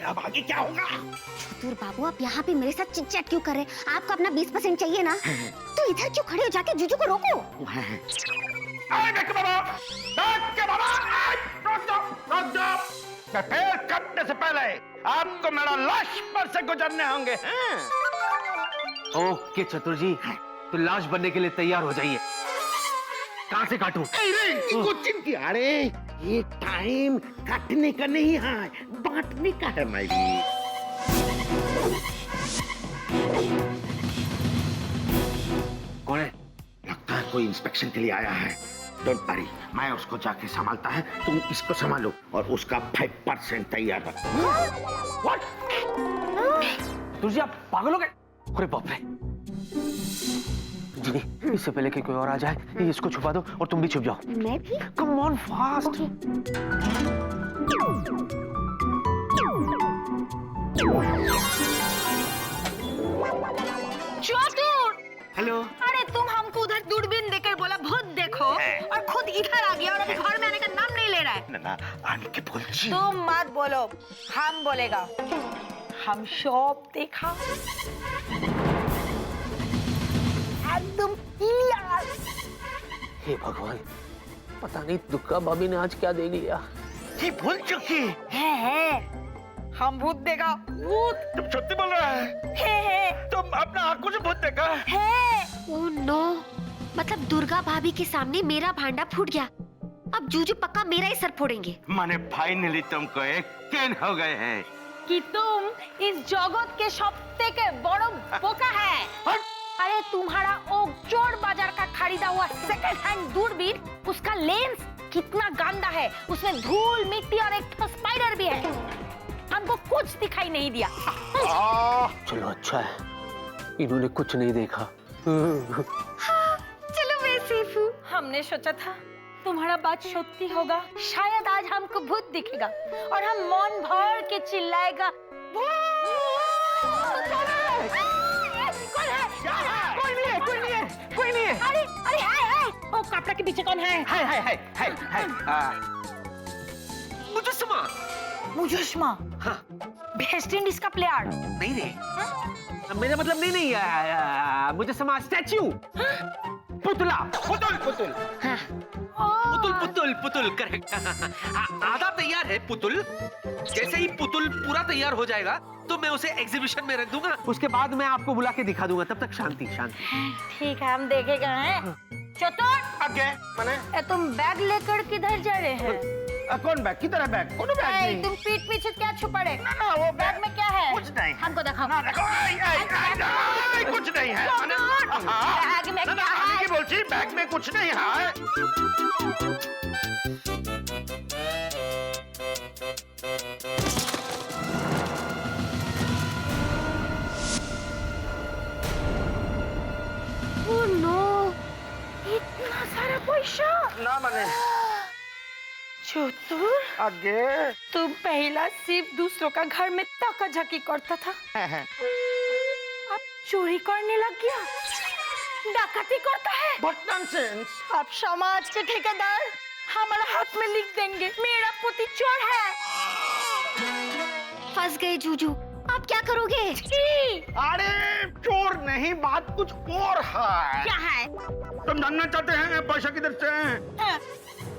अब आगे क्या होगा? चतुर बाबू, आप यहाँ पे मेरे साथ चिट चैट क्यों कर रहे हैं? आपको अपना 20% चाहिए ना, तो इधर क्यों खड़े हो? जाके जीजू को रोको। फेल करने से पहले आपको मेरा लाश पर से गुजरने होंगे। ओके चतुर जी, तो लाश बनने के लिए तैयार हो जाइए। कहाँ से काटूं? कुछ अरे ये टाइम काटने का नहीं है, बांटने का है मेरी। कौन है? लगता है कोई इंस्पेक्शन के लिए आया है। डोंट वरी, मैं उसको जाके संभालता है, तुम इसको संभालो और उसका 5% तैयार रखो। What? चतुर जी, आप पागल हो गए? अरे बाप रे! जी, इससे पहले कि कोई और आ जाए, ये इसको छुपा दो और तुम भी छुप जाओ। मैं भी? Come on fast. चतुर! हेलो। अरे तुम हमको उधर दूरबीन देकर बोला भूत देखो और खुद इधर आ गया और अभी घर में आने का नाम नहीं ले रहा है। ना आने के बोल जी। तुम मत बोलो, हम बोलेगा। हम शॉप देखा एकदम क्लियर। हे भगवान, पता नहीं दुर्गा भाभी ने आज क्या देख लिया। ये भूल चुकी है। हम भूत देखा। भूत? तुम सत्य बोल रहा है। तुम अपना आंखों से भूत देखा है। ओह नो, मतलब दुर्गा भाभी के सामने मेरा भांडा फूट गया। अब जूजू पक्का मेरा ही सर फोड़ेंगे। माने फाइनली तुमको एक कैन हो गए हैं कि तुम इस जगत के सबसे के बड़ो बोका है। अरे तुम्हारा वो चोर बाजार का खरीदा हुआ सेकंड हैंड दूरबीन, उसका लेंस कितना गंदा है, उसमें धूल मिट्टी और एक स्पाइडर भी है। हमको कुछ दिखाई नहीं दिया। चलो अच्छा है, इन्होंने कुछ नहीं देखा। चलो मैं सेफ हूँ। हमने सोचा था तुम्हारा बात सत्य होगा, शायद आज हमको भूत दिखेगा और हम मन भर के चिल्लाएगा, कोई नहीं है। अरे अरे है। ओ कपड़ा के पीछे कौन है? मुजस्मा। हाँ। वेस्ट इंडीज का प्लेयर। नहीं रे, मेरा मतलब नहीं, मुजस्समा स्टैच्यू। पुतला। पुतुल करेक्ट। आधा तैयार है पुतुल। जैसे ही पुतुल पूरा तैयार हो जाएगा तो मैं उसे एग्जीबिशन में रख दूंगा, उसके बाद मैं आपको बुला के दिखा दूंगा। तब तक शांति। ठीक है, हम देखेगा हैं। चतुर, आगे माने तुम बैग लेकर किधर जा रहे हैं? कौन बैग? किधर है बैग? कौन बैग नहीं? तुम पीठ पीछे क्या छुपा रहे? ना वो बैग में क्या है? कुछ नहीं। हमको दिखाओ। ना देखो, कुछ नहीं है। बैग में क्या है? बोलची बैग में कुछ नहीं है। ओह नो, इतना सारा पैसा। ना माने चतुर, आगे तुम पहला सिर्फ दूसरों का घर में ताका झाकी करता था, अब चोरी करने लग गया, डकैती करता है। What nonsense? अब समाज के ठेकेदार हमारा हाथ में लिख देंगे मेरा पति चोर है। फंस गए जूजू, आप क्या करोगे? अरे चोर नहीं, बात कुछ और है। क्या है? तुम जानना चाहते हैं पैसा किधर से है?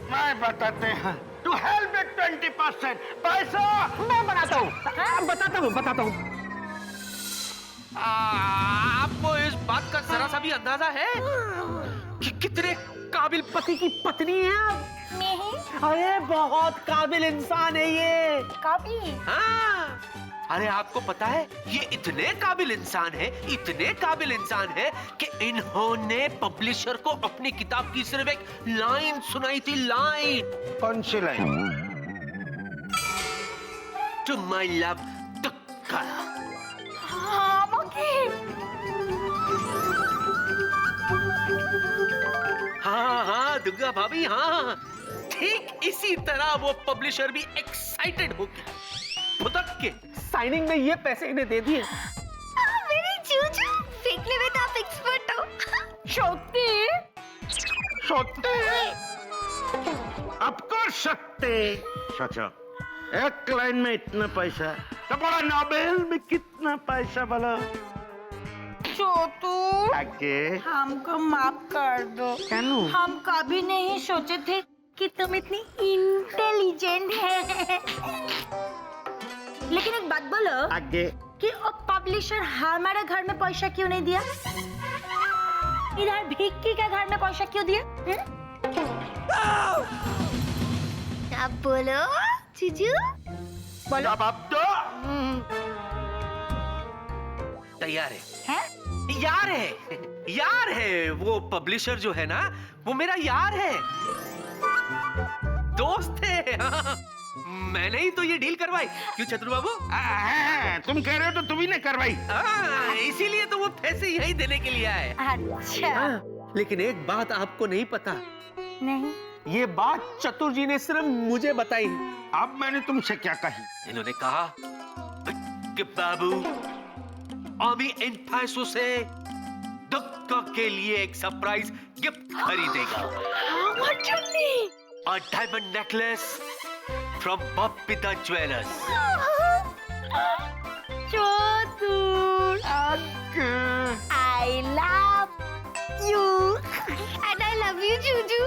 मैं बताते हैं। To hell with 20%। पैसा मैं बनाता हूँ। बताता हूँ। आपको इस बात का जरा सा भी अंदाजा है कि कितने काबिल पति की पत्नी है आप? नहीं। अरे बहुत काबिल इंसान है ये। काबिल? हाँ। अरे आपको पता है, ये इतने काबिल इंसान है कि इन्होंने पब्लिशर को अपनी किताब की सिर्फ एक लाइन सुनाई थी। लाइन। कौन सी लाइन? टू माई लव दुक्का। हाँ मौके। हाँ दुर्गा भाभी, हाँ ठीक इसी तरह वो पब्लिशर भी एक्साइटेड हो गया। भुतक के साइनिंग में ये पैसे इन्हें दे दिए। मेरे जूजू, फेंकने में तो आप एक्सपर्ट हो। शक्ति आपको शक्ति। सोचो, एक लाइन में इतना पैसा तो बड़ा नोबेल में कितना पैसा बोलो? छोटू आगे हमको माफ कर दो। क्यों? हम कभी नहीं सोचे थे कि तुम इतनी इंटेलिजेंट है। लेकिन एक बात बोलो आगे कि वो पब्लिशर हमारे घर में पैसा क्यों नहीं दिया? इधर भिक्की के घर में पैसा क्यों दिया? अब बोलो जीजू। जवाब दो। तैयार है? हैं? यार है वो पब्लिशर जो है ना, वो मेरा यार है, दोस्त है। हाँ। मैंने ही तो ये डील करवाई, क्यों चतुर बाबू? तुम कह रहे हो तो तुम ही ने करवाई। इसीलिए तो वो पैसे यही देने के लिए आए। अच्छा लेकिन एक बात आपको नहीं पता, नहीं ये बात चतुर जी ने सिर्फ मुझे बताई। अब मैंने तुमसे क्या कही? इन्होंने कहा कि बाबू अभी इन पैसों से दुक्का के लिए एक सरप्राइज गिफ्ट खरीदेगा। A diamond necklace from Babita Jewelers. चतुर I love you And I love you, जीजू।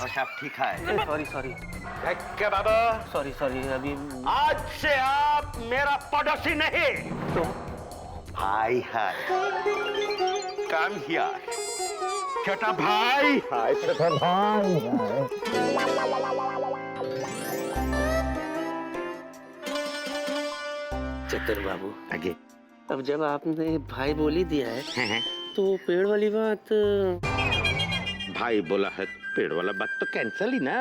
और सब ठीक है? सॉरी क्या बाबा? सॉरी अभी आज से आप मेरा पड़ोसी नहीं, तो भाई है। कम हियर, छोटा भाई। हाय छोटा भाई। चतुर बाबू, आगे अब जब आपने भाई बोली दिया है तो पेड़ वाली बात। भाई बोला है तो पेड़ वाला बात तो कैंसिल ही ना।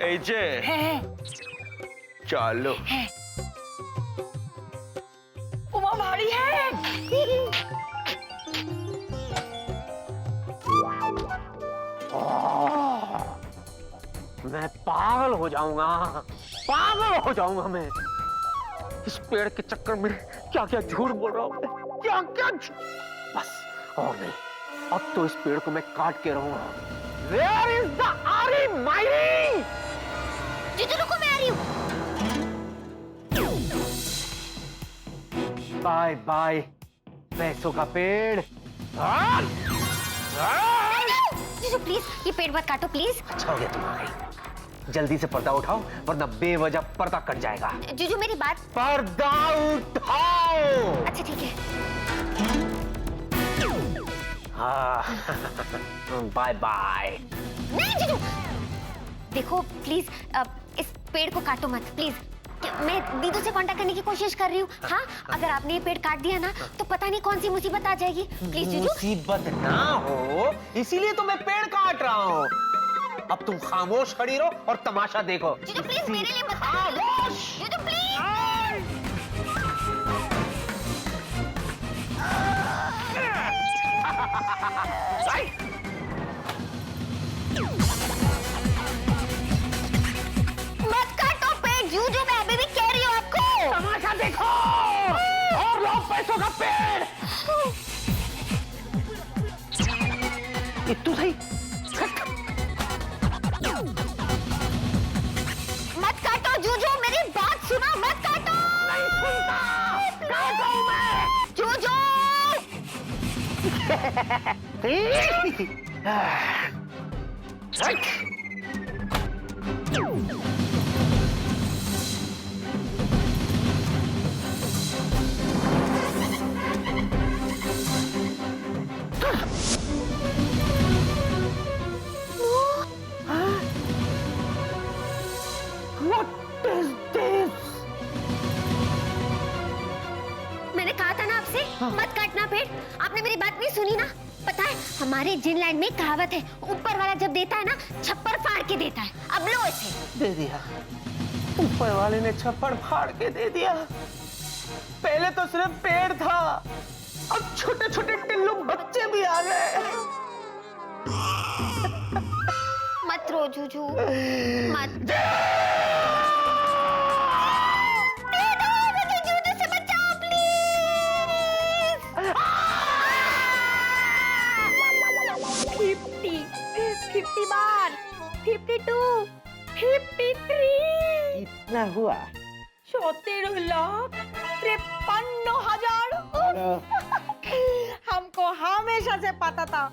एजे चलो। उमा भारी है। मैं पागल हो जाऊंगा मैं इस पेड़ के चक्कर में। क्या क्या झूठ बोल रहा हूँ, क्या क्या बस और नहीं, अब तो इस पेड़ को मैं काट के रहूंगा। Where is the Ari mining? जीजू रुको, मैं आ रही हूँ। बाय बाय पैसों का पेड़। जीजू प्लीज ये पेड़ मत काटो प्लीज। अच्छा हो गया तुम आ गई, जल्दी से पर्दा उठाओ वरना बेवजह पर्दा कट जाएगा। जीजू मेरी बात। पर्दा उठाओ। अच्छा ठीक है। Bye bye. नहीं जीजू, देखो प्लीज इस पेड़ को काटो मत प्लीज। मैं दीदू से कांटेक्ट करने की कोशिश कर रही हूँ। हाँ अगर आपने ये पेड़ काट दिया ना तो पता नहीं कौन सी मुसीबत आ जाएगी। प्लीज जीजू। मुसीबत ना हो इसीलिए तो मैं पेड़ काट रहा हूँ। अब तुम खामोश खड़ी रहो और तमाशा देखो। जीजू प्लीज मेरे लिए मत काटो। जीजू प्लीज। मत काटो पेड़ जीजू, मैं अभी भी कह रही हूँ आपको। तमाशा देखो और लो पैसों का पेड़। इतू सही। मत काटो जूजू, मेरी बात सुनो, मत काटो। नहीं सुनता, काटो मैं। जूजू। मैंने कहा था ना आपसे मत काटना पेड़, आपने मेरी बात नहीं सुनी ना। पता है हमारे जिन लैंड में कहावत है, ऊपर वाला जब देता है ना छप्पर फाड़ के देता है। अब लो इसे। दे दिया, ऊपर वाले ने छप्पर फाड़ के दे दिया। पहले तो सिर्फ पेड़ था, अब छोटे छोटे टिल्लू बच्चे भी आ गए। मत रो जूजू, मत। फिफ्टी बार 52, 53, कितना हुआ? 17,53,000। हमको हमेशा से पता था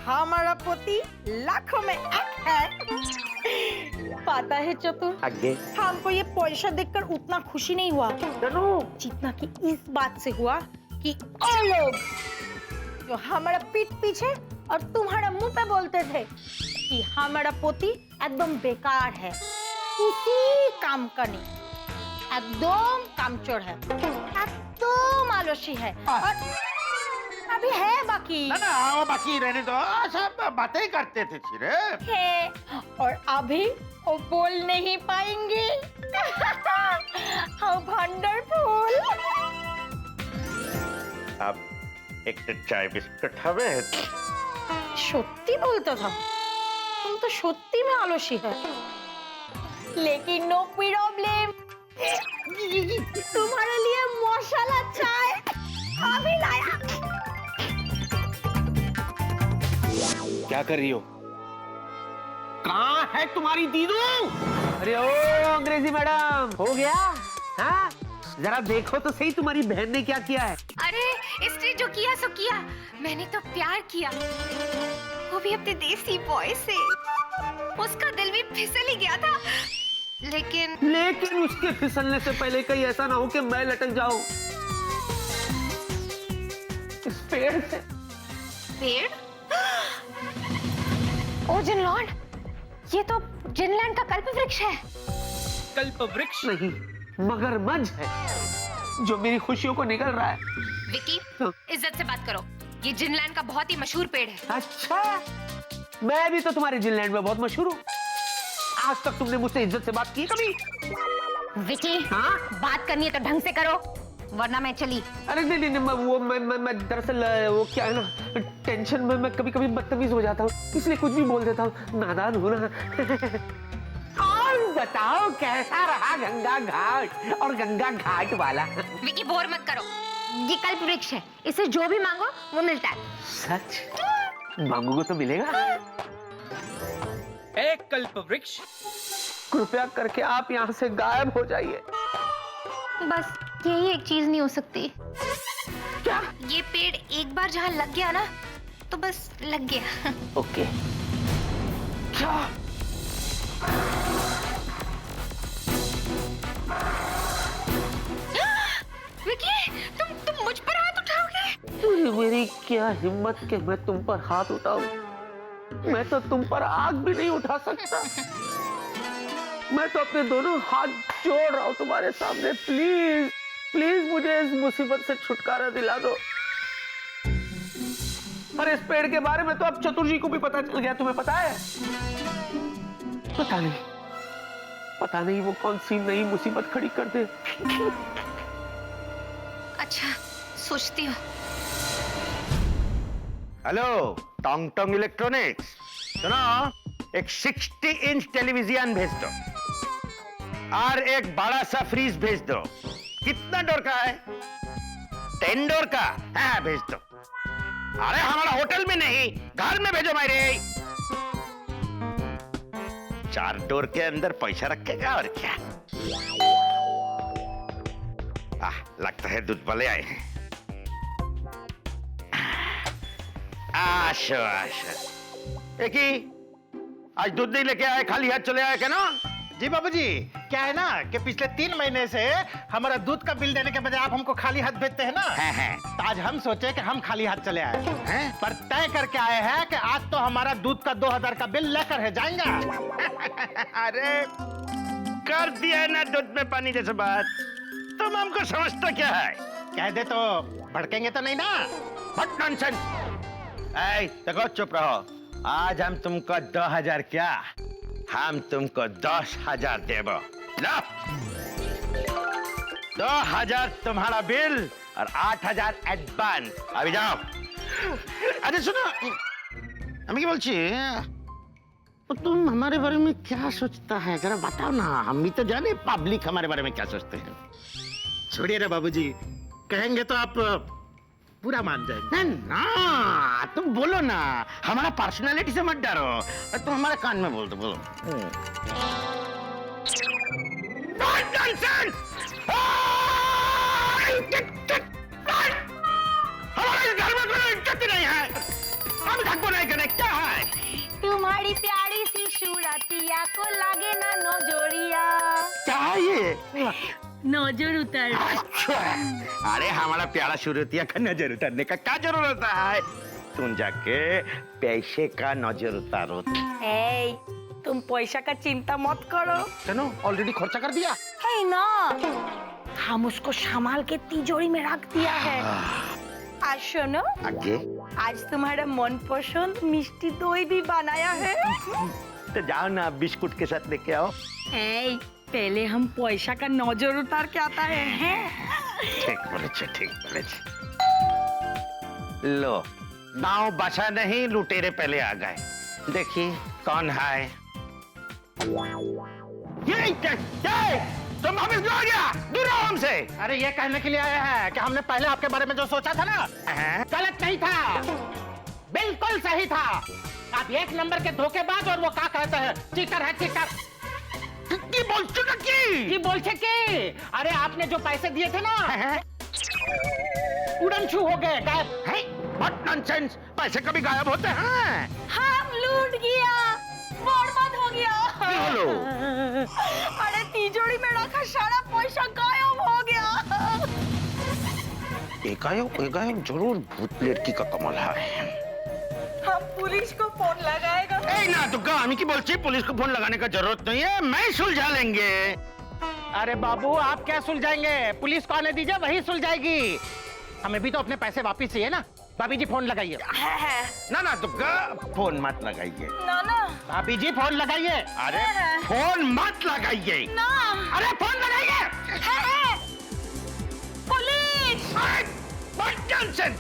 हमारा पति लाखों में एक है। पता है चतुर, आगे हमको ये पैसा देखकर उतना खुशी नहीं हुआ जितना कि इस बात से हुआ कि वो लोग जो हमारा पीठ पीछे और तुम्हारा मुंह पे बोलते थे कि हमारा पोती एकदम बेकार है, किसी काम का नहीं, एकदम कामचोर है, एकदम आलसी है, और अभी है बाकी ना वो बाकी रहने दो, सब बातें करते थे सिर्फ। है, और अभी वो बोल नहीं पाएंगे। How wonderful! अब एक तो चाय बिस्कुट हवे। সত্যি বলতে था, तुम तो সত্যি में आलसी है, लेकिन नो प्रॉब्लम, तुम्हारे लिए मसाला चाय अभी लाया। क्या कर रही हो? कहाँ है तुम्हारी दीदू? अरे ओ अंग्रेजी मैडम, हो गया? हाँ? जरा देखो तो सही तुम्हारी बहन ने क्या किया है। अरे इसने जो किया सो किया, मैंने तो प्यार किया, वो भी अपने देसी बॉय से। उसका दिल भी फिसल ही गया था, लेकिन उसके फिसलने से पहले कहीं ऐसा ना हो कि मैं लटक जाऊं इस पेड़ से। पेड़? ओ जिनलॉर्ड, ये तो जिनलैंड का कल्प वृक्ष है। कल्प वृक्ष नहीं, मगरमच्छ है जो मेरी खुशियों को निगल रहा है। विकी, इज्जत से बात करो, ये जिनलैंड का बहुत ही मशहूर पेड़ है। अच्छा, मैं भी तो तुम्हारे जिनलैंड में बहुत मशहूर हूँ। आज तक तुमने मुझसे इज्जत से बात की कभी? विकी, हाँ? बात करनी है तो ढंग से करो, वरना मैं चली। अरे नहीं, मैं दरअसल वो क्या है ना, टेंशन में मैं कभी कभी बदतमीज हो जाता हूँ, इसलिए कुछ भी बोल देता हूँ, नादान हूँ ना। और बताओ कैसा रहा गंगा घाट और गंगा घाट वाला? विकी, बोर मत करो, ये कल्प वृक्ष है, इसे जो भी मांगो वो मिलता है। सच? मांगोगे तो मिलेगा? एक कल्प वृक्ष, कृपया करके आप यहाँ से गायब हो जाइए। बस यही एक चीज नहीं हो सकती। क्या? ये पेड़ एक बार जहाँ लग गया ना, तो बस लग गया। ओके। क्या? विकी, तुम मुझ पर हाथ उठाओगे? मेरी क्या हिम्मत कि मैं तुम पर हाथ उठाऊं? मैं तो तुम पर आग भी नहीं उठा सकता। मैं तो अपने दोनों हाथ जोड़ रहा हूं तुम्हारे सामने। प्लीज प्लीज मुझे इस मुसीबत से छुटकारा दिला दो। अरे इस पेड़ के बारे में तो अब चतुर जी को भी पता चल गया, तुम्हें पता है? पता नहीं वो कौन सी नई मुसीबत खड़ी कर दे। अच्छा, सोचती हूँ। हेलो, टोंग टोंग इलेक्ट्रॉनिक्स, सुनो, एक 60 इंच टेलीविजन भेज दो और एक बड़ा सा फ्रीज भेज दो। कितना डोर का है? 10 डोर का? हाँ, भेज दो। अरे हमारा होटल में नहीं, घर में भेजो मेरे। 4 डोर के अंदर पैसा रखेगा और क्या। लगता है दूध वाले आए हैं। आशा आशा, एक ही आज दूध नहीं लेके आए, खाली हाथ चले आए क्या ना? जी बाबूजी, क्या है ना कि पिछले 3 महीने से हमारा दूध का बिल देने के बजाय आप हमको खाली हाथ भेजते हैं ना। है। तो आज हम सोचे कि हम खाली हाथ चले आए हैं, पर तय करके आए हैं कि आज तो हमारा दूध का 2000 का बिल लेकर है जाएंगे। अरे कर दिया है ना दूध में पानी जैसे बात। तुम हमको समझता क्या है? कह दे तो भड़केंगे तो नहीं ना? What nonsense! देखो चुप रहो। आज हम तुमको 2000 क्या, हम तुमको 10,000 देबो। लो, 2000 तुम्हारा बिल और 8000 एडवांस। अभी जाओ। अरे सुनो, আমি কি বলছি, तुम हमारे बारे में क्या सोचता है जरा बताओ ना। हम भी तो जाने पब्लिक हमारे बारे में क्या सोचते हैं। छोड़िए ना बाबूजी, कहेंगे तो आप पूरा मान जाएंगे। ना ना, तुम बोलो ना, हमारा पर्सनालिटी से मत डरो, तुम हमारे कान में बोल दो, बोलो। नॉनसेंस! हमारे घर में कोई इज्जत नहीं है, हम धक्को नहीं करें, क्या है? तुम्हारी प्यारी सी सूरतिया को लागे ना नजरिया। क्या है ये? नजर उतर। अच्छा, अरे हमारा प्यारा सूरतिया का नजर उतारने का क्या जरूरत है? तुम जाके पैसे का नजर उतारो। ए, तुम पैसा का चिंता मत करो। चलो ऑलरेडी खर्चा कर दिया। है ना, हम उसको संभाल के तिजोरी में रख दिया है। आज सुनो, आगे आज तुम्हारा मनपसंद मिष्टी दही भी बनाया है। तो जाओ ना, बिस्कुट के साथ लेके आओ। ए, पहले हम पैसा का नजर उतार के आता है। ठीक बोले, ठीक बोले। लो, गाँव बचा नहीं, लुटेरे पहले आ गए। देखिए कौन है? ये तुम ऑफिस में आ गया, दूर रहो हमसे। अरे ये कहने के लिए आया है कि हमने पहले आपके बारे में जो सोचा था ना, गलत नहीं था, बिल्कुल सही था। आप एक नंबर के धोखेबाज और वो क्या कहते हैं, चीटर है, चीटर। की बोलते ना की बोल के अरे आपने जो पैसे दिए थे ना, उड़न छू हो गए, गायब है। व्हाट नॉनसेंस, पैसे कभी गायब होते हैं? हम लूट गया, बर्बाद हो गया। बोलो। अरे तिजोरी में रखा सारा पैसा गायब हो गया। एकाएक जरूर भूत लड़की का कमाल है। हम पुलिस को फोन लगाएगा। ए ना तो हम की बोलती, पुलिस को फोन लगाने का जरूरत नहीं है, मैं सुलझा लेंगे। अरे बाबू आप क्या सुलझाएंगे, पुलिस को आने दीजिए, वही सुलझाएगी। हमें भी तो अपने पैसे वापस चाहिए ना। भाभी जी फोन लगाइए। ना ना तो फोन मत लगाइए। ना ना, भाभी जी फोन लगाइए। अरे फोन मत लगाइए। ना, अरे फोन लगाइए। पुलिस। नॉनसेंस,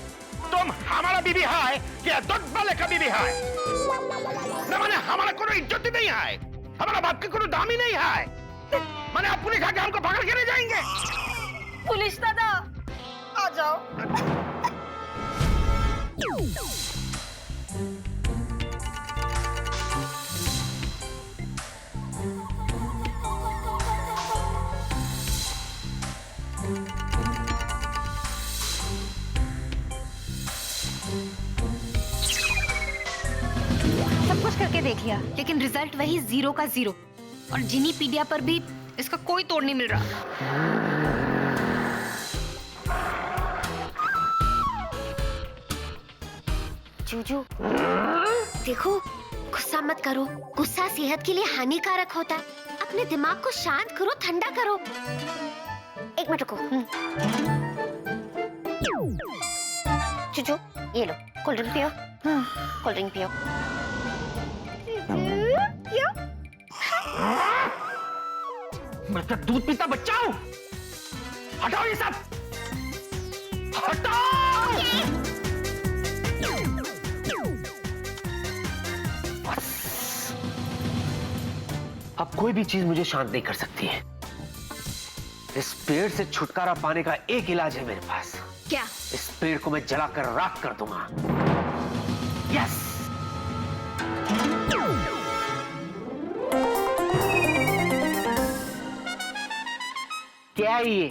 तुम हमारा बीबी है क्या दूध वाले का बीबी है? ना माने हमारा कोई इज्जत नहीं है, हमारा बाप की कोई दाम ही नहीं है। माने आप पुलिस आके हमको पकड़ के ले जाएंगे। पुलिस दादा आ जाओ। सब कुछ करके देख लिया, लेकिन रिजल्ट वही 0 का 0। और जिनीपीडिया पर भी इसका कोई तोड़ नहीं मिल रहा। जूजू, देखो गुस्सा मत करो, गुस्सा सेहत के लिए हानिकारक होता है। अपने दिमाग को शांत करो, ठंडा करो। एक मिनट रुको। जूजू ये लो, कोल्ड ड्रिंक पियो। कोल्ड ड्रिंक पियो। मैं क्या दूध पीता बच्चा हूँ? हटाओ ये सब, हटाओ। बस, अब कोई भी चीज मुझे शांत नहीं कर सकती है। इस पेड़ से छुटकारा पाने का एक इलाज है मेरे पास। क्या? इस पेड़ को मैं जलाकर राख कर दूंगा। यस। क्या है ये?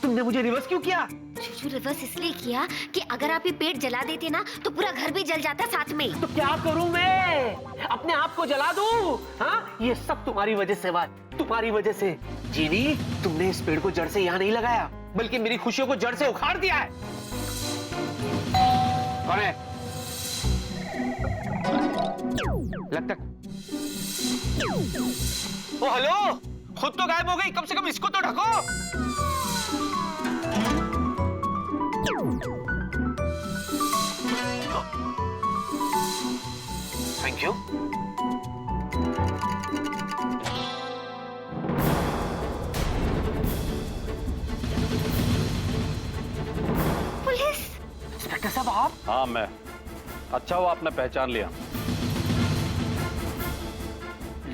तुमने मुझे रिवर्स क्यों किया? जूजू रिवर्स इसलिए किया कि अगर आप ये पेड़ जला देते ना तो पूरा घर भी जल जाता साथ में। तो क्या करूं मैं? अपने आप को जला दूं? हाँ? ये सब तुम्हारी वजह से हुआ, तुम्हारी वजह से। जीनी, तुमने इस पेड़ को जड़ से यहाँ नहीं लगाया, बल्कि मेरी खुशियों को जड़ से उखाड़ दिया है। कौन है? लगता। ओ हेलो, खुद तो गायब हो गई, कम से कम इसको तो ढको। Thank you. पुलिस। इंस्पेक्टर साहब आप? हाँ मैं। अच्छा हुआ आपने पहचान लिया।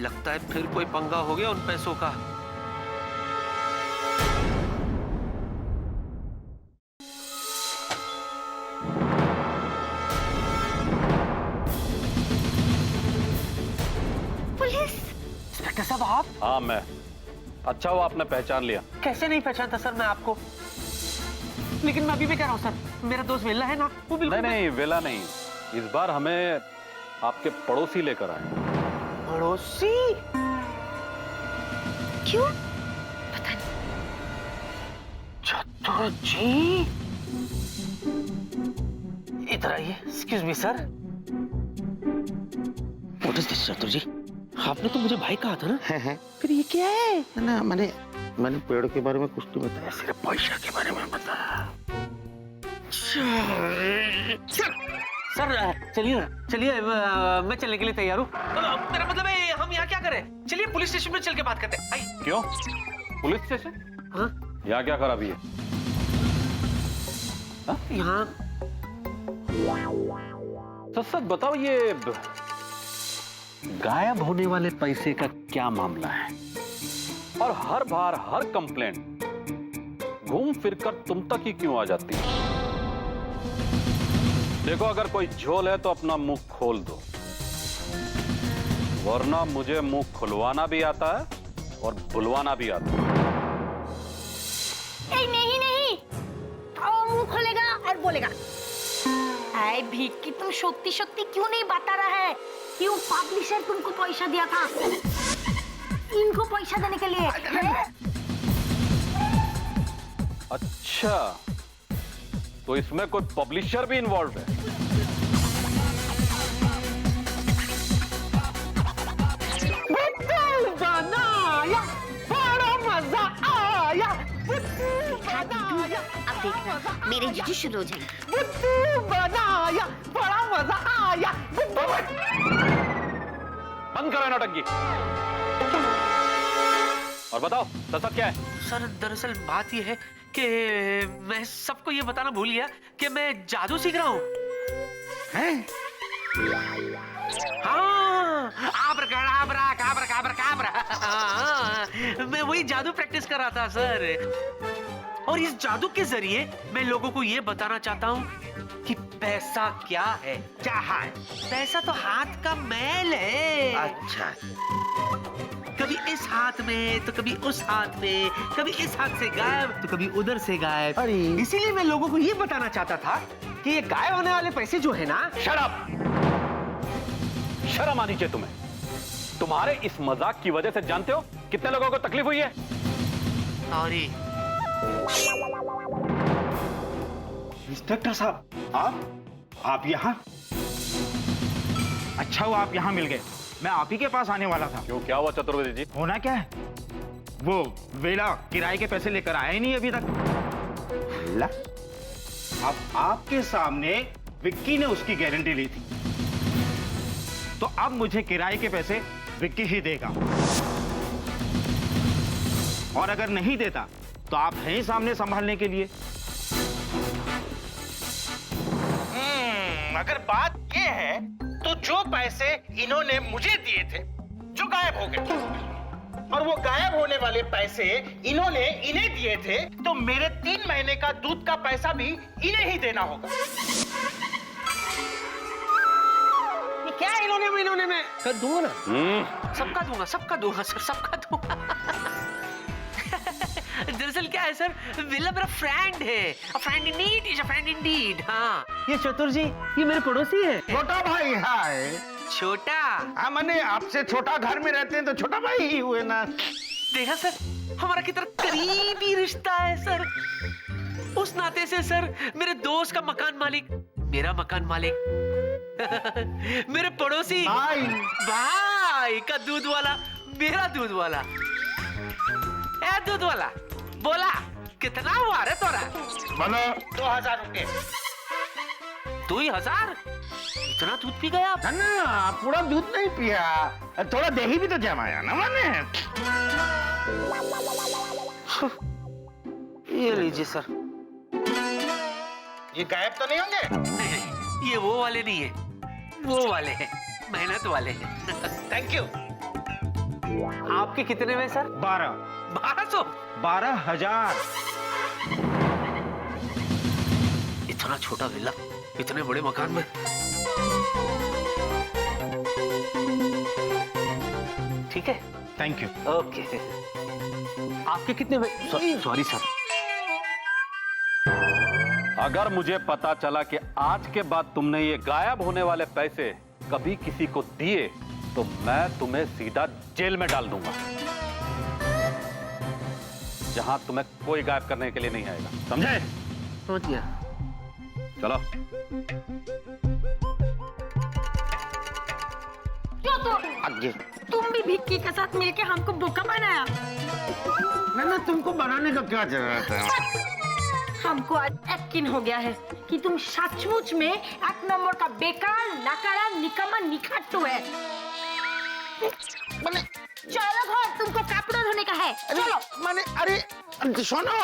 लगता है फिर कोई पंगा हो गया उन पैसों का। पुलिस? इंस्पेक्टर साहब आप हाँ मैं। अच्छा हुआ आपने पहचान लिया। कैसे नहीं पहचानता सर मैं आपको, लेकिन मैं अभी भी कह रहा हूँ सर, मेरा दोस्त वेला है ना, वो बिल्कुल नहीं नहीं वेला नहीं, इस बार हमें आपके पड़ोसी लेकर आए। पड़ोसी? क्यों? पता नहीं। चतुर जी इधर आइए। Excuse me sir. What is this चतुर जी? आपने तो मुझे भाई कहा था ना, फिर ये क्या है? ना मैंने पेड़ के बारे में कुछ नहीं बताया, सिर्फ पैसा के बारे में बताया। सर चलिए चलिए, मैं चलने के लिए तैयार हूँ। मेरा मतलब है हम यहाँ क्या करें? चलिए पुलिस स्टेशन में चल के बात करते हैं। आइए। क्यों? Police station? हाँ? यहाँ क्या खराबी है? यहाँ सच बताओ, ये गायब होने वाले पैसे का क्या मामला है? और हर बार हर कंप्लेंट घूम फिरकर तुम तक ही क्यों आ जाती है? देखो, अगर कोई झोल है तो अपना मुंह खोल दो, वरना मुझे मुंह खुलवाना भी आता है और बुलवाना भी आता है। नहीं, वो मुंह खोलेगा और बोलेगा, आए भिक्की तुम सत्ती क्यों नहीं बता रहा है? क्यों पब्लिशर तुमको पैसा दिया था इनको पैसा देने के लिए? अच्छा, तो इसमें कोई पब्लिशर भी इन्वॉल्व है? बनाया, बड़ा मजा आया। अब देखना मेरे जुजू शुरू हो जाएंगे। बनाया, बड़ा मजा आया। बंद करो नौटंकी और बताओ सच क्या है? सर दरअसल बात यह है कि मैं सबको ये बताना भूल गया कि मैं जादू सीख रहा हूँ। हाँ, आब्राकाडाब्रा, काब्रा। हाँ, मैं वही जादू प्रैक्टिस कर रहा था सर। और इस जादू के जरिए मैं लोगों को ये बताना चाहता हूँ कि पैसा क्या है। क्या है? पैसा तो हाथ का मैल है। अच्छा, कभी इस हाथ में तो कभी उस हाथ में, कभी इस हाथ से गायब तो कभी उधर से गायब। अरे। इसीलिए मैं लोगों को ये बताना चाहता था कि ये गायब होने वाले पैसे जो है ना। शराब, शर्म आनी चाहिए तुम्हें। तुम्हारे इस मजाक की वजह से जानते हो कितने लोगों को तकलीफ हुई है? सॉरी। इंस्पेक्टर साहब, आप यहाँ? अच्छा हुआ आप यहाँ मिल गए, मैं आप ही के पास आने वाला था। क्यों, क्या हुआ चतुर्वेदी जी? होना क्या है, वो वेला किराए के पैसे लेकर आया ही नहीं अभी तक। ला? अब आपके सामने विक्की ने उसकी गारंटी ली थी, तो अब मुझे किराए के पैसे विक्की ही देगा, और अगर नहीं देता तो आप हैं ही सामने संभालने के लिए। अगर बात ये है तो जो पैसे इन्होंने मुझे दिए थे जो गायब हो गए, और वो गायब होने वाले पैसे इन्होंने इन्हें दिए थे, तो मेरे 3 महीने का दूध का पैसा भी इन्हें ही देना होगा। ये क्या इन्होंने मैं कर दूंगा ना, सबका दूंगा सर, सबका दूंगा। दरअसल क्या है सर, विला मेरा फ्रेंड है, a friend indeed is a friend indeed। हाँ, ये चतुर जी ये मेरे पड़ोसी है। छोटा भाई है। छोटा? हाँ, मैंने आपसे छोटा घर में रहते हैं तो छोटा भाई ही हुए ना। देखा सर, हमारा कितना करीबी रिश्ता है सर। उस नाते से सर, मेरे दोस्त का मकान मालिक मेरा मकान मालिक, मेरे पड़ोसी भाई का दूध वाला मेरा दूध वाला। ए दूध वाला, बोला कितना हुआ रे तोरा? बोलो। 2000 रुपए। 2000? इतना दूध पी गया आप? ना, पूरा दूध नहीं पिया, थोड़ा दही भी तो जमाया ना मैंने। ये लीजिए सर। ये गायब तो नहीं होंगे? नहीं, ये वो वाले नहीं है, वो वाले हैं, मेहनत वाले हैं। Thank you. आपके कितने में सर? 1200? 12,000। इतना छोटा विला इतने बड़े मकान में। ठीक है? Thank you. ओके। आपके कितने सॉरी सर। अगर मुझे पता चला कि आज के बाद तुमने ये गायब होने वाले पैसे कभी किसी को दिए तो मैं तुम्हें सीधा जेल में डाल दूंगा, जहां तुम्हें कोई गायब करने के लिए नहीं आएगा, समझे? समझ गया। चलो। क्यों आगे। तुम भी भिक्की के साथ मिलके हमको बोका बनाया? ना तुमको बनाने का क्या जरूरत है? हमको आज यकीन हो गया है कि तुम सचमुच में एक नंबर का बेकार, नकारा, निकम्मा, निखट्टू है। चलो घर, तुमको कपड़ा धोने का है, चलो। মানে আরে শোনো,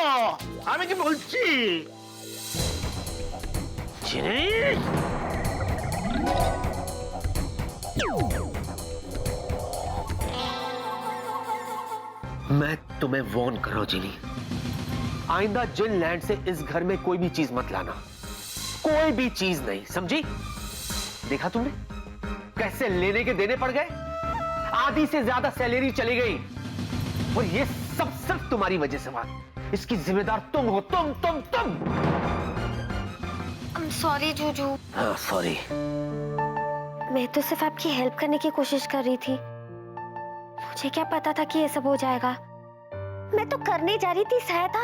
আমি কি বলছি? मैं तुम्हें वार्न कर रहा हूं जिनी, आइंदा जिन लैंड से इस घर में कोई भी चीज मत लाना, कोई भी चीज नहीं, समझी? देखा तुमने कैसे लेने के देने पड़ गए, आधी से ज्यादा सैलरी चली गई, और ये सब सिर्फ तुम्हारी वजह से हुआ। इसकी जिम्मेदार तुम हो, तुम। सॉरी जूजू, हाँ सॉरी। मैं तो सिर्फ आपकी हेल्प करने की कोशिश कर रही थी। मुझे क्या पता था कि ये सब हो जाएगा। मैं तो करने जा रही थी सहायता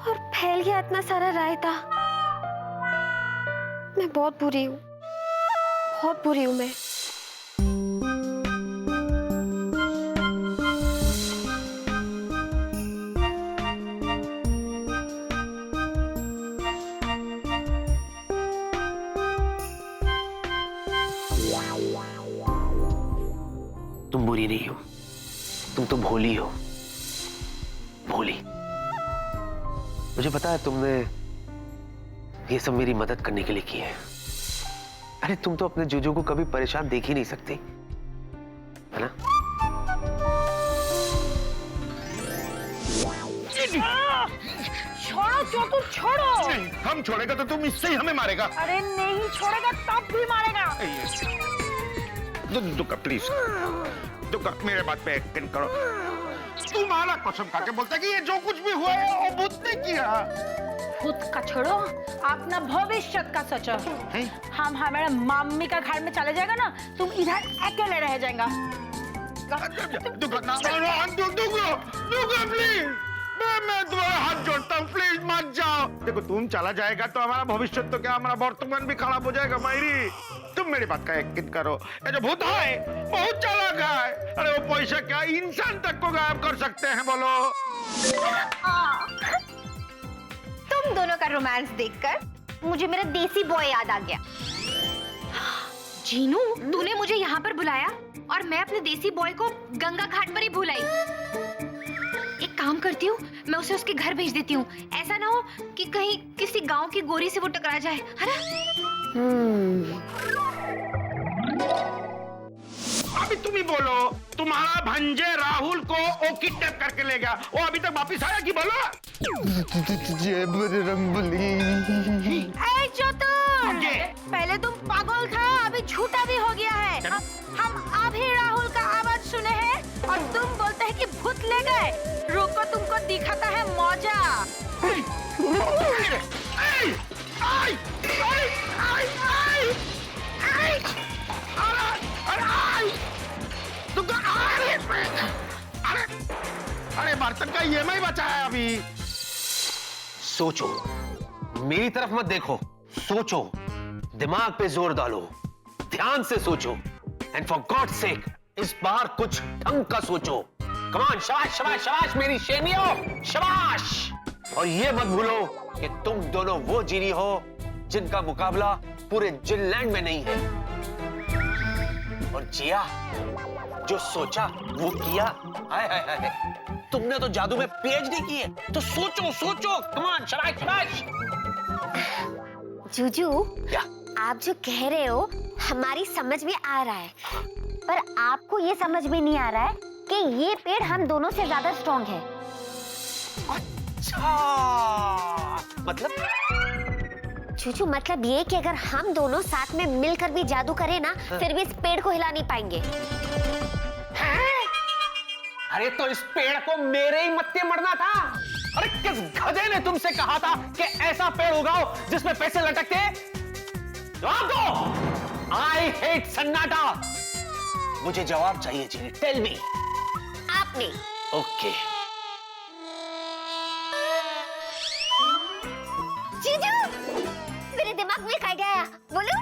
और फैल गया इतना सारा रायता। मैं बहुत बुरी हूँ, बहुत बुरी हूँ मैं। तुम बुरी नहीं हो, तुम तो भोली हो, भोली। मुझे पता है तुमने ये सब मेरी मदद करने के लिए किया है। अरे तुम तो अपने जूजू को कभी परेशान देख ही नहीं सकती, है ना? छोड़ो चतुर, छोड़ो। हम छोड़ेगा तो तुम इससे ही हमें मारेगा। अरे नहीं छोड़ेगा तब भी मारेगा। दुका प्लीज, दुका मेरे बात पे यकीन करो। तुम्हारा कसम खा के बोलता कि ये जो कुछ भी हुआ है वो भूत ने किया। खुद का छोड़ो, अपना भविष्य का सोचो। हम हमारे मम्मी का घर में चले जाएगा ना, तुम इधर अकेले रह जाएगा। दुका प्लीज, मैं तुम्हारा हाथ जोड़ता हूँ, प्लीज मत जाओ। देखो तुम चला जाएगा तो हमारा भविष्य तो क्या, हमारा वर्तमान भी खराब हो जाएगा। मायरी तुम मेरी बात का यकीन करो, ये जो भूत है बहुत चालाक है। अरे वो पैसा क्या इंसान तक को गायब कर सकते हैं, बोलो। तुम दोनों का रोमांस देखकर मुझे मेरा देसी बॉय याद आ गया। जीनू, तूने मुझे यहाँ पर बुलाया और मैं अपने देसी बॉय को गंगा घाट पर ही भूल आई। एक काम करती हूँ, मैं उसे उसके घर भेज देती हूँ। ऐसा ना हो कि कहीं किसी गांव की गोरी से वो टकरा जाए, है ना? अभी तुम ही बोलो, तुम्हारा भंजे राहुल को वो किडनैप करके ले गया, वो अभी तक वापिस आया कि बोलो? ऐ चतुर, पहले तुम पागल था, अभी झूठा भी हो गया है। हम अभी राहुल का आवाज सुने हैं और तुम बोलते हैं कि भूत ले गए। रुको, तुमको दिखाता है मौजा। अरे बर्तन का EMI बचा है अभी। सोचो, मेरी तरफ मत देखो, सोचो, दिमाग पे जोर डालो, ध्यान से सोचो, एंड फॉर गॉड सेक इस बार कुछ ढंग का सोचो। कम ऑन, शाबाश शाबाश शाबाश मेरी शेरनियों, शाबाश। और ये मत भूलो कि तुम दोनों वो जीनी हो जिनका मुकाबला पूरे जिनलैंड में नहीं है। और जिया, जो सोचा वो किया। हाय हाय हाय, तुमने तो जादू में PhD की है, तो सोचो सोचो, कम ऑन, शाबाश शाबाश। जूजू, क्या? आप जो कह रहे हो हमारी समझ में आ रहा है, पर आपको ये समझ में नहीं आ रहा है कि ये पेड़ हम दोनों से ज्यादा स्ट्रॉन्ग है। अच्छा, मतलब? जूजू, मतलब ये कि अगर हम दोनों साथ में मिलकर भी जादू करें ना, फिर भी इस पेड़ को हिला नहीं पाएंगे। हाँ? अरे तो इस पेड़ को मेरे ही मत्थे मरना था। अरे किस गधे ने तुमसे कहा था कि ऐसा पेड़ उगाओ जिसमें पैसे लटकते? जवाब दो। आई हेट सन्नाटा। मुझे जवाब चाहिए जी, टेल मी। आपने। ओके। जीजू, मेरे दिमाग में एक आइडिया आया, बोलूं?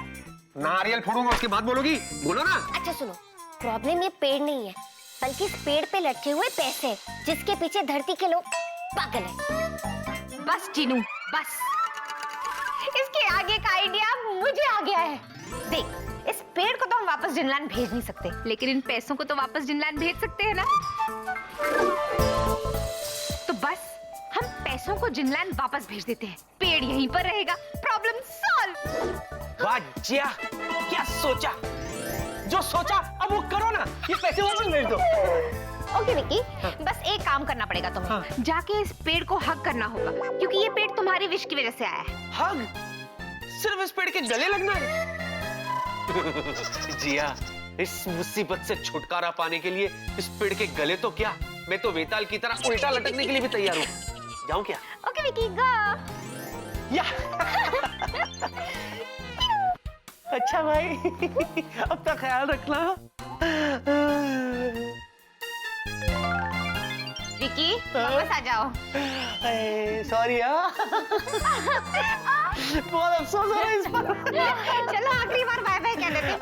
नारियल फोड़ूंगा उसके बाद बोलोगी, बोलो ना। अच्छा सुनो, प्रॉब्लम ये पेड़ नहीं है, बल्कि इस पेड़ पे लटके हुए पैसे, जिसके पीछे धरती के लोग पागल हैं। बस जीनू, बस। इसके आगे का आइडिया मुझे आ गया है। देख, इस पेड़ को तो हम वापस जिनलैंड भेज नहीं सकते, लेकिन इन पैसों को तो वापस जिनलैंड भेज सकते हैं ना। तो बस हम पैसों को जिनलैंड वापस भेज देते हैं, पेड़ यहीं पर रहेगा, प्रॉब्लम सॉल्व। वाह जिया, क्या सोचा? जो सोचा अब वो करो ना, ये पैसे वापस भेज दो। ओके विकी, बस एक काम करना पड़ेगा तुम्हें। जाके इस पेड़ को हग करना होगा, क्योंकि ये पेड़ तुम्हारी विश की वजह से आया है। हग? सिर्फ इस पेड़ के गले लगना है? जिया, इस मुसीबत से छुटकारा पाने के लिए इस पेड़ के गले तो क्या, मैं तो वेताल की तरह उल्टा लटकने के लिए भी तैयार हूँ। जाऊँ क्या? ओके विकी, गो। या अच्छा भाई, अब तक ख्याल रखना। विकी, वापस आ जाओ। सॉरी यार, बहुत अफसोस हो रहा है इस पर। चलो आखिरी बार बाय बाय कह देते हैं।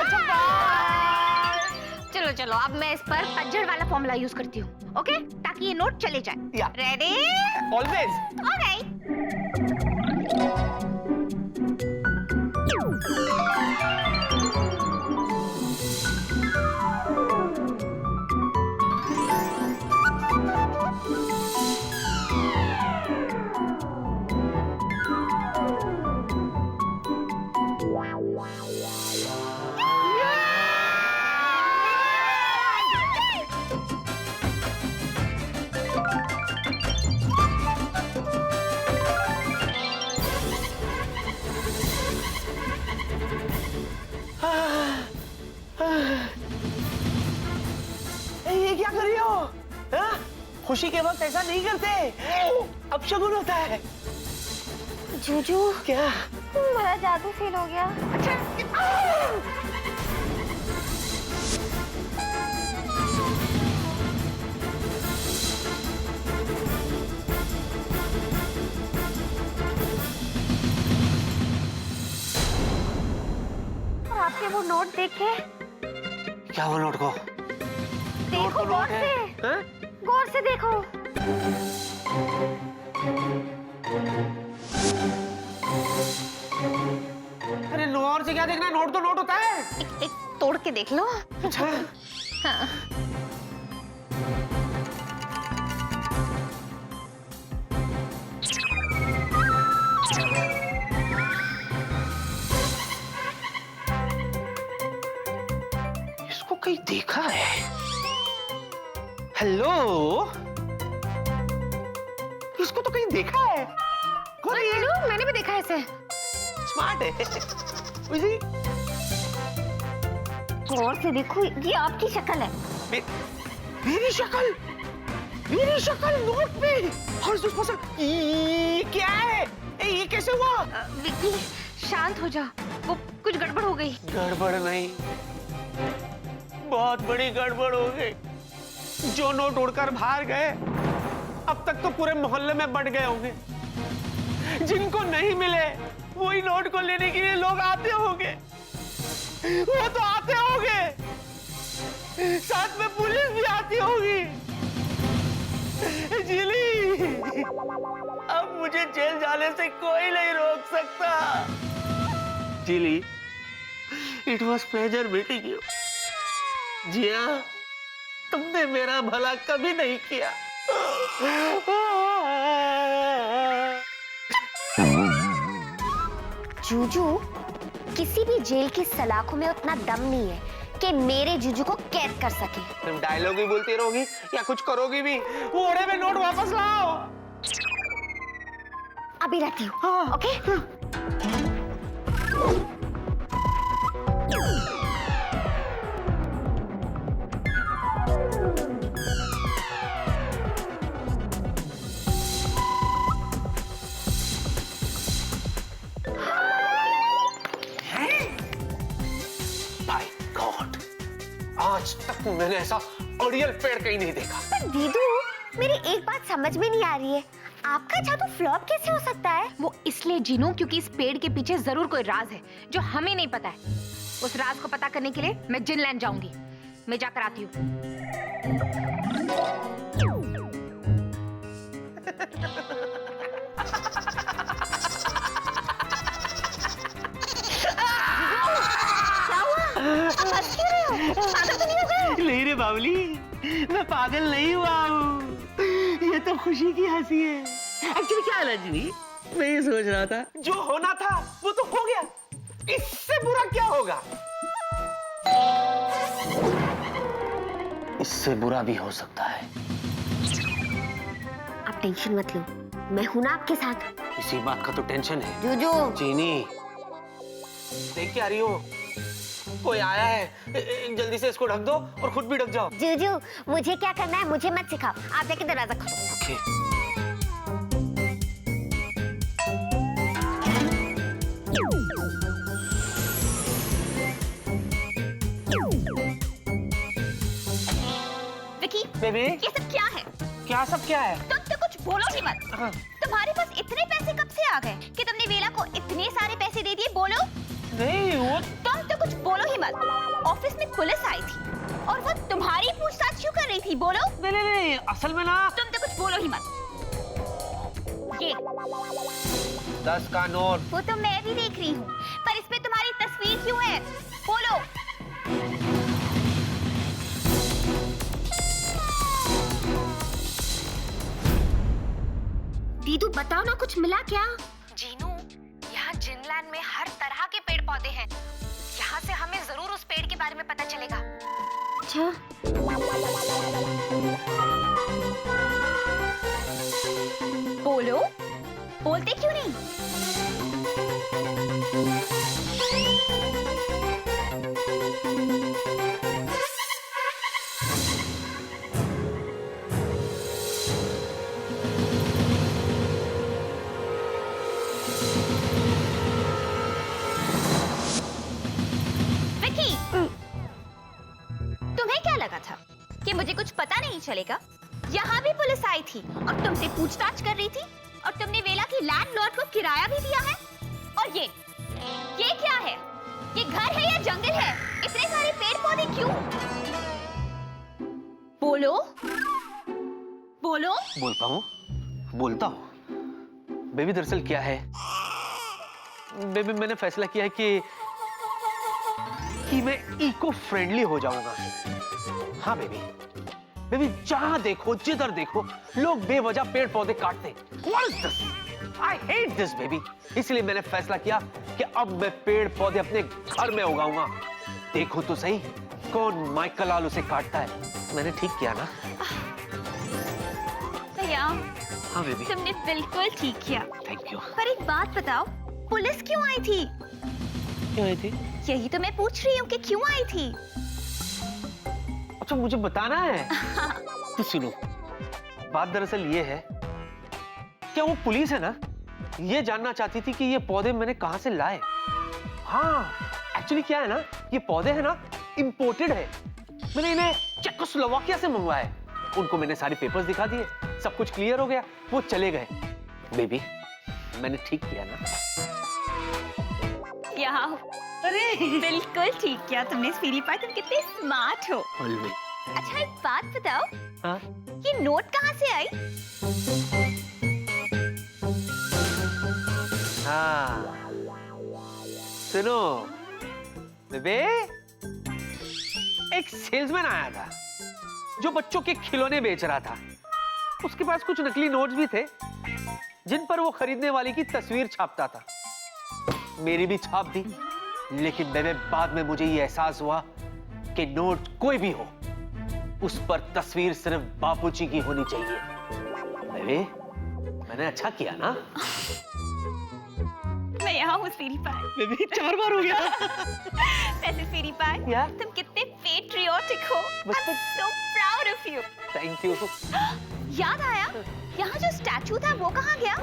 चलो चलो, अब मैं इस पर पतझड़ वाला फॉर्मूला यूज करती हूँ, ओके, ताकि ये नोट चले जाए। या। रेडी? ऑलवेज। ओके। ये क्या कर रही हो? हाँ? खुशी के वक्त ऐसा नहीं करते, अब शगुन होता है। जूजू, क्या? बड़ा जादू फील हो गया। और आपके वो नोट देखे? क्या वो नोट को? देखो गौर से, हाँ? गौर से देखो। अरे नोट से क्या देखना, नोट तो नोट होता है। एक तोड़ के देख लो। अच्छा। हाँ। इसको कहीं देखा है। हेलो, इसको तो कहीं देखा है। कौन है ये? मैंने भी देखा है इसे। स्मार्ट है। उसी? गौर से देखो, ये आपकी शक्ल है। मेरी शक्ल? मेरी शक्ल नोट पे? और इस पर ये क्या है? ये कैसे हुआ? विक्की, शांत हो जा, वो कुछ गड़बड़ हो गई। गड़बड़ नहीं, बहुत बड़ी गड़बड़ हो गई। जो नोट उड़कर बाहर गए, अब तक तो पूरे मोहल्ले में बंट गए होंगे। जिनको नहीं मिले, वही नोट को लेने के लिए लोग आते होंगे। वो तो आते होंगे, साथ में पुलिस भी आती होगी। जिली, अब मुझे जेल जाने से कोई नहीं रोक सकता। जिली, it was pleasure meeting you. Jiya, तुमने मेरा भला कभी नहीं किया। जूजू, किसी भी जेल की सलाखों में उतना दम नहीं है कि मेरे जूजू को कैद कर सके। तुम डायलॉग ही बोलती रहोगी या कुछ करोगी भी? वो ओढ़े में नोट वापस लाओ। अभी लाती हूँ। हाँ। ओके? मैंने ऐसा ओरियल पेड़ कहीं नहीं देखा। पर दीदू, मेरी एक बात समझ में नहीं आ रही है, आपका जादू फ्लॉप कैसे हो सकता है? वो इसलिए जीनू क्योंकि इस पेड़ के पीछे जरूर कोई राज है जो हमें नहीं पता है। उस राज को पता करने के लिए मैं जिनलैंड जाऊंगी। मैं जाकर आती हूँ। हंस क्यों रहे हो? पागल तो नहीं हो गए? नहीं रे बावली, मैं पागल नहीं हुआ हूँ, ये तो खुशी की हंसी है। एक्चुअली क्या है रजनी, मैं ये सोच रहा था जो होना था वो तो हो गया, इससे बुरा क्या होगा? इससे बुरा भी हो सकता है। आप टेंशन मत लो, मैं हूं ना आपके साथ। इसी बात का तो टेंशन है। जोजो, चीनी, देख क्या रही हो? कोई आया है, जल्दी से इसको ढक दो और खुद भी ढक जाओ। जोजो, मुझे क्या करना है मुझे मत सिखाओ, आप जाके दरवाजा खोलो। ओके। विकी, बेबी, ये सब क्या है? क्या सब क्या है? तुम तो कुछ बोलो ही मत। हाँ। तुम्हारे पास इतने पैसे कब से आ गए कि तुमने वेला को इतने सारे पैसे दे दिए? बोलो। नहीं, वो तुम तो कुछ बोलो ही मत। ऑफिस में पुलिस आई थी और वो तुम्हारी पूछताछ क्यों कर रही थी? बोलो। नहीं, असल में ना तुम तो कुछ बोलो ही मत। ये 10 का नोट। वो तो मैं भी देख रही हूँ, पर इसमें तुम्हारी तस्वीर क्यों है? बोलो। दीदू बताओ ना, कुछ मिला क्या? जीनू, यहाँ जिनलैंड में हर तरह के पेड़ पौधे हैं। यहाँ से हमें जरूर उस पेड़ के बारे में पता चलेगा। अच्छा, बोलो, बोलते क्यों नहीं? विकी, तुम्हें क्या लगा था कि मुझे कुछ पता नहीं चलेगा? यहाँ भी पुलिस आई थी और तुमसे पूछताछ कर रही थी, और तुमने वेला की लैंडलॉर्ड को किराया भी दिया है। और ये क्या है? ये घर है या जंगल है? इतने सारे पेड़ पौधे क्यों? बोलो, बोलो। बोलता हूँ। बेबी, दरअसल क्या है, बेबी मैंने फैसला किया है कि मैं इको फ्रेंडली हो जाऊंगा। हाँ बेबी, जहां देखो, जिधर देखो, लोग बेवजह पेड़ पौधे काटते हैं। What is this? I hate this, baby. इसलिए मैंने फैसला किया कि अब मैं पेड़ पौधे अपने घर में उगाऊंगा। देखो तो सही, कौन माइकल लाल उसे काटता है। मैंने ठीक किया ना? भैया, हाँ बेबी। तुमने बिल्कुल ठीक किया। Thank you. पर एक बात बताओ, पुलिस क्यों आई थी? क्यों आई थी? यही तो मैं पूछ रही हूँ कि क्यों आई थी? अच्छा, मुझे बताना है। तो सुनो, बात दरअसल ये है, क्या वो पुलिस है ना, ये जानना चाहती थी कि ये पौधे मैंने कहां से लाए। हाँ, एक्चुअली क्या है ना, ये पौधे है ना, इंपोर्टेड है। मैंने इन्हें चेकोस्लोवाकिया से मंगवाया। उनको मैंने सारे पेपर्स दिखा दिए, सब कुछ क्लियर हो गया, वो चले गए। बेबी, मैंने ठीक किया ना? यहाँ, अरे बिल्कुल ठीक किया तुमने स्वीटी पाई, तुम कितने स्मार्ट हो। Always. अच्छा, एक बात बताओ, हाँ? ये नोट कहाँ से आई? हाँ, सुनो बेबे, एक सेल्समैन आया था जो बच्चों के खिलौने बेच रहा था। उसके पास कुछ नकली नोट्स भी थे जिन पर वो खरीदने वाले की तस्वीर छापता था। मेरी भी छाप दी, लेकिन बेबे बाद में मुझे ये एहसास हुआ कि नोट कोई भी हो, उस पर तस्वीर सिर्फ बापूजी की होनी चाहिए। बेबे, मैंने अच्छा किया ना? मैं यहाँ हूँ स्वीटी पाई। बेबी, 4 बार हो गया। वैसे स्वीटी पाई, क्या? तुम कितने पेट्रियोटिक हो। I'm so proud of you. Thank you. याद आया, यहाँ जो स्टैचू था वो कहाँ गया?